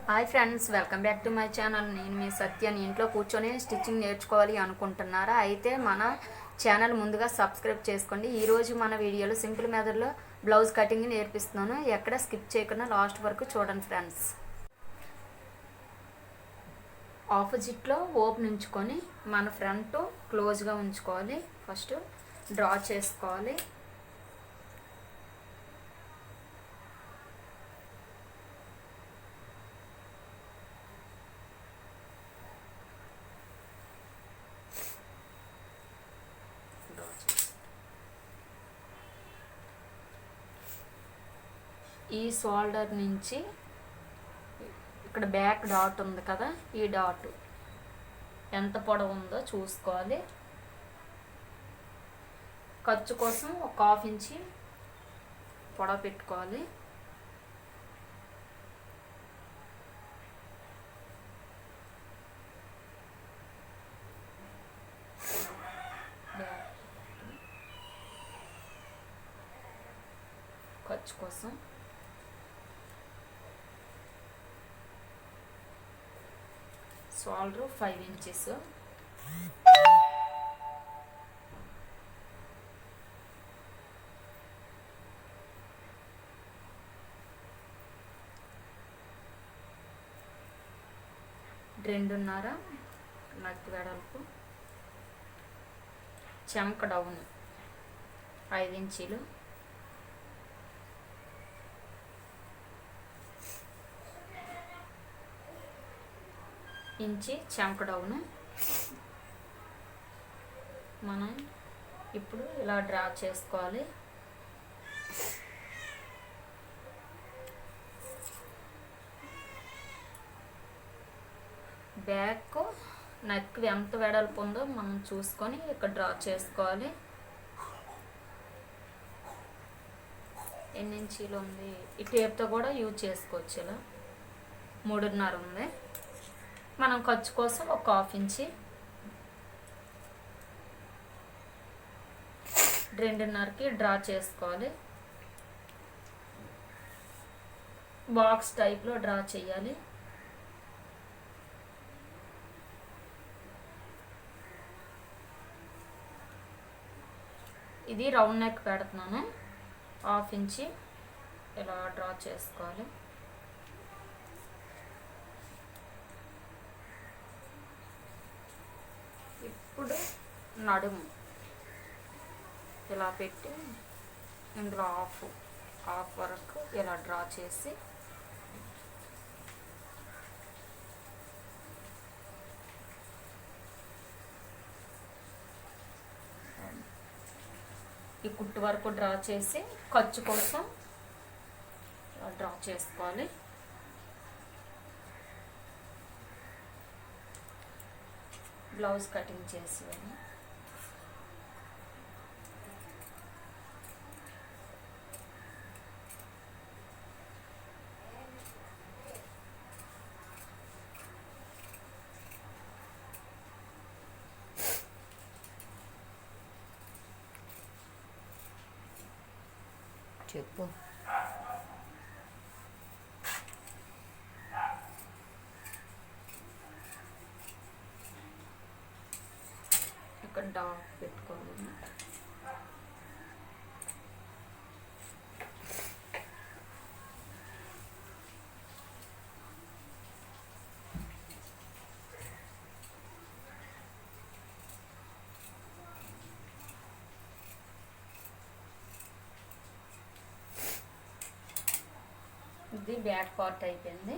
Hi friends, welcome back to my channel. నేను మీ సత్యాన్ని. ఇంట్లో కూర్చొని స్టిచ్చింగ్ నేర్చుకోవాలి అనుకుంటున్నారా? అయితే మన ఛానల్ ముందుగా సబ్స్క్రైబ్ చేసుకోండి. ఈరోజు మన వీడియోలో సింపుల్ మెథడ్లో బ్లౌజ్ కటింగ్ నేర్పిస్తున్నాను. ఎక్కడ స్కిప్ చేయకుండా లాస్ట్ వరకు చూడండి ఫ్రెండ్స్. ఆపోజిట్లో ఓపెన్ ఉంచుకొని మన ఫ్రంట్ క్లోజ్గా ఉంచుకోవాలి. ఫస్ట్ డ్రా చేసుకోవాలి. ఈ షోల్డర్ నుంచి ఇక్కడ బ్యాక్ డాట్ ఉంది కదా, ఈ డాట్ ఎంత పొడవు ఉందో చూసుకోవాలి. ఖర్చు కోసం ఒక 1/2 ఇంచి పొడవు పెట్టుకోవాలి. ఖర్చు కోసం షోల్డర్ 5 ఇంచెస్. రెండున్నర నడుపు వెడల్పు. చెంక డౌన్ 5 ఇంచీలు. ఇంచి చెంక డౌన్. మనం ఇప్పుడు ఇలా డ్రా చేసుకోవాలి. బ్యాక్ నెక్ ఎంత వెడల్పు ఉందో మనం చూసుకొని ఇక్కడ డ్రా చేసుకోవాలి. ఎన్ని ఇంచీలు ఉంది? ఈ టేప్తో కూడా యూజ్ చేసుకోవచ్చు. ఇలా 3.5 ఉంది. మనం ఖర్చు కోసం ఒక 1/2 ఇంచి, 2.5కి డ్రా చేసుకోవాలి. బాక్స్ టైప్లో డ్రా చేయాలి. ఇది రౌండ్ నెక్ పెడుతున్నాను. 1/2 ఇంచి ఇలా డ్రా చేసుకోవాలి. ఇప్పుడు నడుము ఇలా పెట్టి ఇందులో హాఫ్ వరకు ఇలా డ్రా చేసి ఈ కుట్టు వరకు డ్రా చేసి ఖర్చు కోసం డ్రా చేసుకోవాలి. బ్లౌజ్ కటింగ్ చేసి చెప్పు. ఇక్కడ డాట్ పెట్టుకోవాలి. ఇది బ్యాక్ పార్ట్ అయిపోయింది.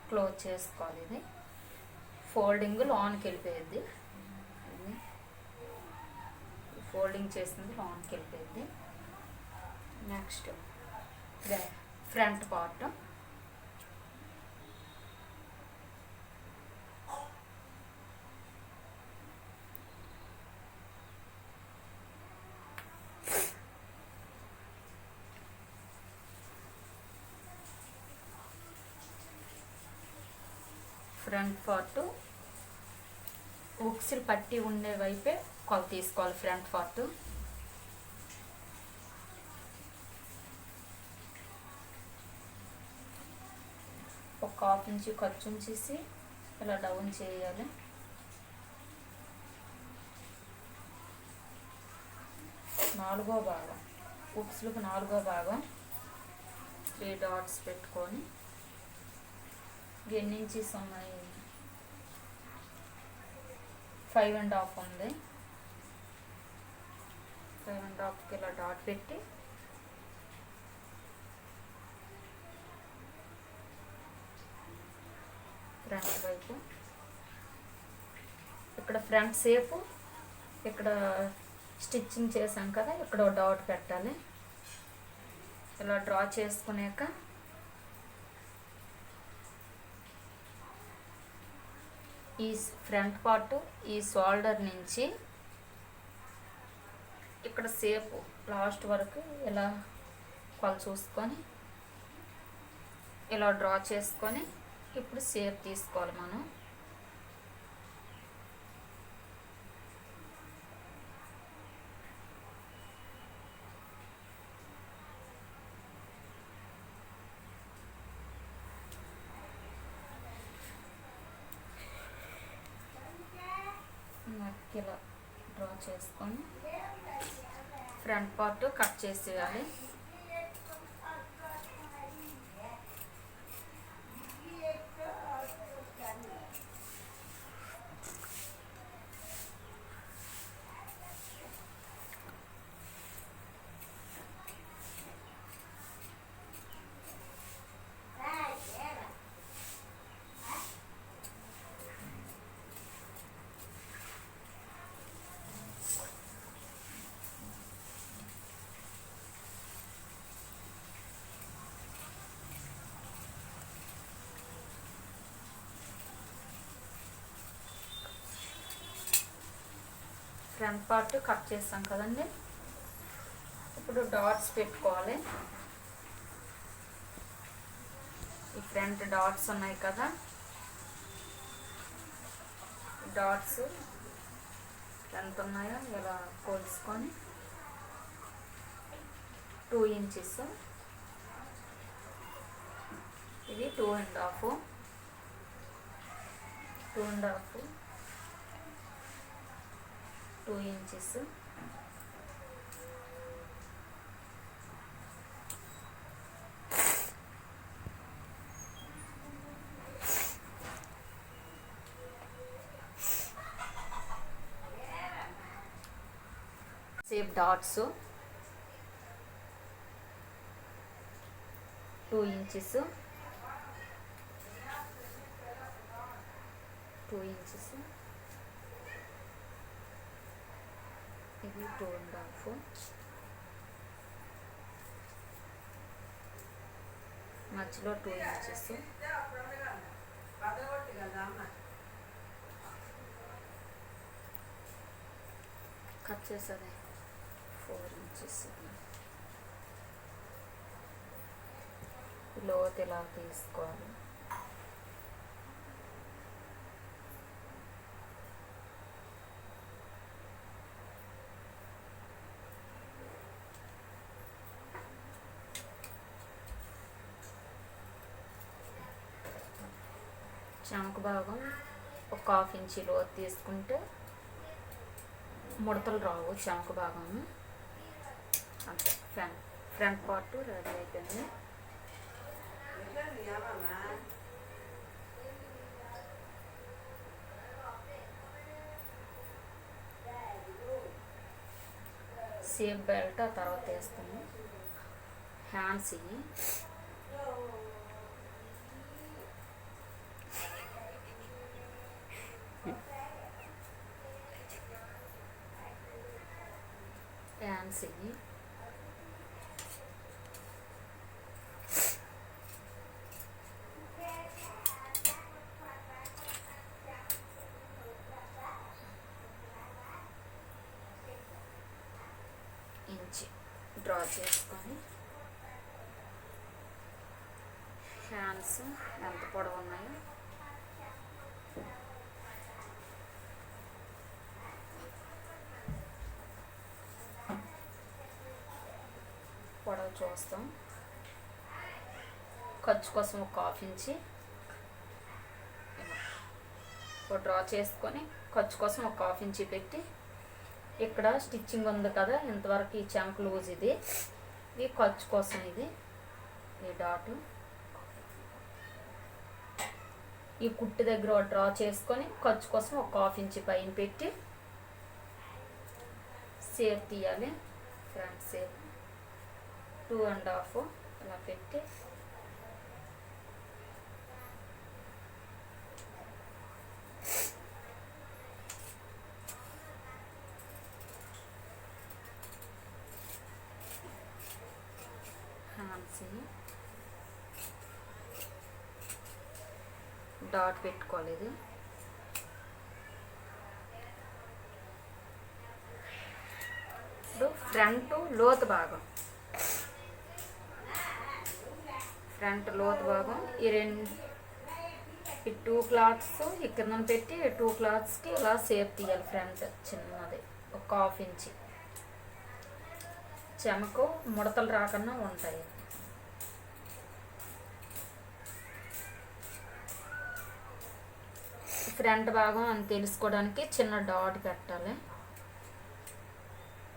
క్లోజ్ చేసుకోవాలి. ఇది ఫోల్డింగ్ లోన్కి వెళ్ళిపోయింది. ఇది ఫోల్డింగ్ చేసింది లోన్కి వెళ్ళిపోయింది. Next front part. Front part ఉక్సులు పట్టి ఉండే వైపే కొలత తీసుకోవాలి. ఫ్రంట్ పార్ట్ ఒక హాఫ్ ఇంచ్ ఖర్చు ఉంచేసి ఇలా డౌన్ చేయాలి. నాలుగో భాగం ఉక్స్లకు నాలుగో భాగం 3 డాట్స్ పెట్టుకొని ఎన్ని ఇంచెస్ ఉన్నాయి, 5.5 ఉంది. 5.5కి ఇలా డాట్ పెట్టి ఫ్రంట్ వైపు ఇక్కడ ఫ్రంట్ సేపు ఇక్కడ స్టిచ్చింగ్ చేసాం కదా, ఇక్కడ డాట్ పెట్టాలి. ఇలా డ్రా చేసుకున్నాక ఈ ఫ్రంట్ పార్ట్ ఈ షోల్డర్ నుంచి ఇక్కడ సేపు లాస్ట్ వరకు ఇలా కొలు చూసుకొని ఇలా డ్రా చేసుకొని ఇప్పుడు షేప్ తీసుకోవాలి మనం. ఇలా డ్రా చేసుకొని ఫ్రంట్ పార్ట్ కట్ చేసేయాలి. ఫ్రంట్ పార్ట్ కట్ చేస్తాం కదండి, ఇప్పుడు డాట్స్ పెట్టుకోవాలి. ఈ ఫ్రంట్ డాట్స్ ఉన్నాయి కదా, డాట్స్ ఎంత ఉన్నాయో ఇలా కొలుసుకొని 2 ఇంచెస్, ఇది 2.5 2 inches. Same dots 2 inches, 2 inches, ఇది 2.5, మధ్యలో 2 ఇంచెస్, కట్ చేసేది 4 ఇంచెస్. లోతు ఇలా తీసుకోవాలి. చంక భాగం ఒక 1/2 ఇంచ్ లోతు తీసుకుంటే ముడతలు రావు చంక భాగం. అంతే, ఫ్రంట్ పార్ట్ రెడీ అయిపోయింది. సేమ్ బెల్ట్ ఆ తర్వాత వేస్తాము. హ్యాండ్స్ ఇవి ఇంచ్ డ్రా చేసుకొని హ్యాండ్స్ ఎంత పొడవు ఉన్నాయో పొడవు చూస్తాం. ఖర్చు కోసం ఒక 1/2 ఇంచ్ ఒక డ్రా చేసుకొని ఖర్చు కోసం ఒక 1/2 ఇంచ్ పెట్టి, ఇక్కడ స్టిచ్చింగ్ ఉంది కదా ఇంతవరకు ఈ చంక్ లూజ్ ఇది ఖర్చు కోసం ఇది ఈ డాట్ ఈ కుట్టు దగ్గర ఒక డ్రా చేసుకొని ఖర్చు కోసం ఒక 1/2 ఇంచ్ పైన పెట్టి షేప్ తీయాలి. ఫ్రంట్ షేప్ 2.5 ఇలా పెట్టి హ్యాండ్స్ని డాట్ పెట్టుకోలేదు. ఇప్పుడు ఫ్రంట్ లోతు భాగం ఈ 2 క్లాత్స్ ఈ కింద పెట్టి 2 క్లాత్స్కి ఇలా షేప్ తీయాలి. ఫ్రంట్ చిన్నది ఒక 1/2 ఇంచ్ చెమకు ముడతలు రాకుండా ఉంటాయి. ఫ్రంట్ భాగం అని తెలుసుకోవడానికి చిన్న డాట్ పెట్టాలి.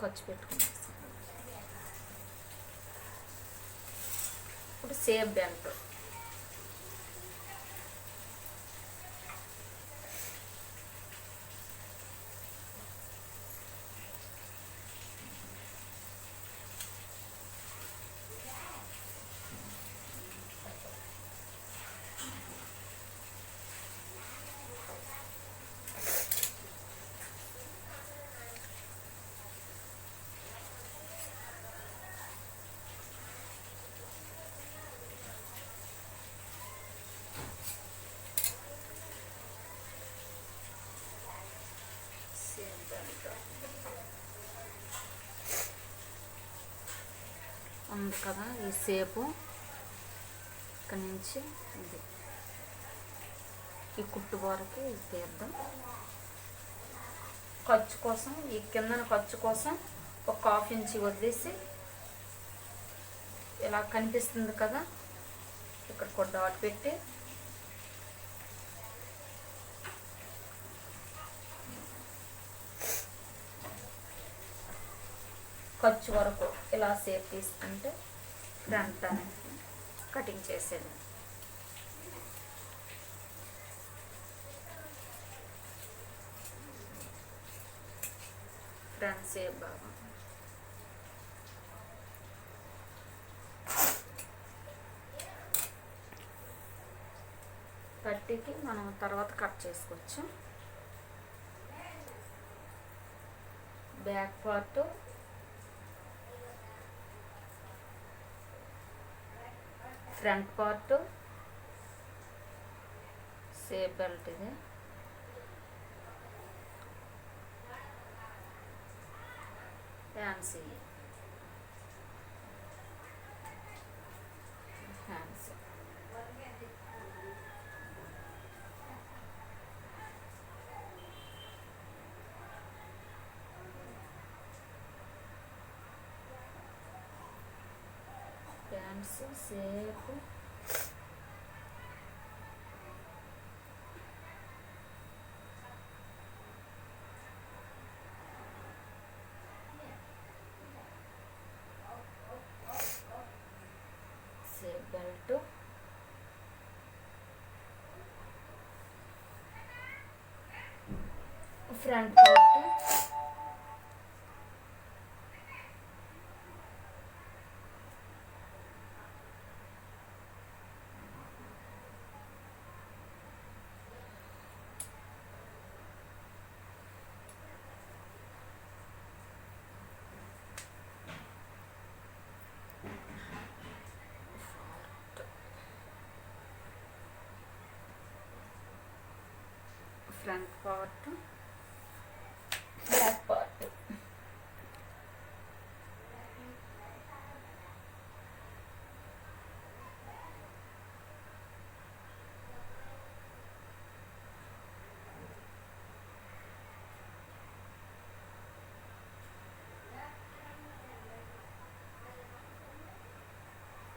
ఖర్చు పెట్టుకుంటాం. ఇప్పుడు షేప్ బెల్ట్ ఉంది కదా ఈ షేపు ఇక్కడ నుంచి ఇది ఈ కుట్టు వరకు తీద్దాం. ఖర్చు కోసం ఈ కిందన ఖర్చు కోసం ఒక 1/2 ఇంచ్ వదిలేసి ఇలా కనిపిస్తుంది కదా ఇక్కడ ఒక డాట్ పెట్టి ఖర్చు వరకు ఇలా షేప్ తీసుకుంటే ఫ్రంట్ అనేది కటింగ్ చేసేది. ఫ్రంట్ షేప్ భాగం పట్టీకి మనం తర్వాత కట్ చేసుకోవచ్చు. Back part front part shape belt ఇది hands shape shape belt front part front part back part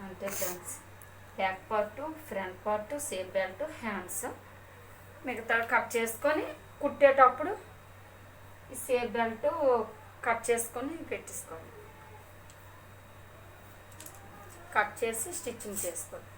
అంతే friends. Back part front part shape belt hands మిగతా కట్ చేసుకొని కుట్టేటప్పుడు ఈ సేఫ్ బెల్ట్ కట్ చేసుకొని పెట్టేసుకోండి. కట్ చేసి స్టిచ్చింగ్ చేసుకోండి.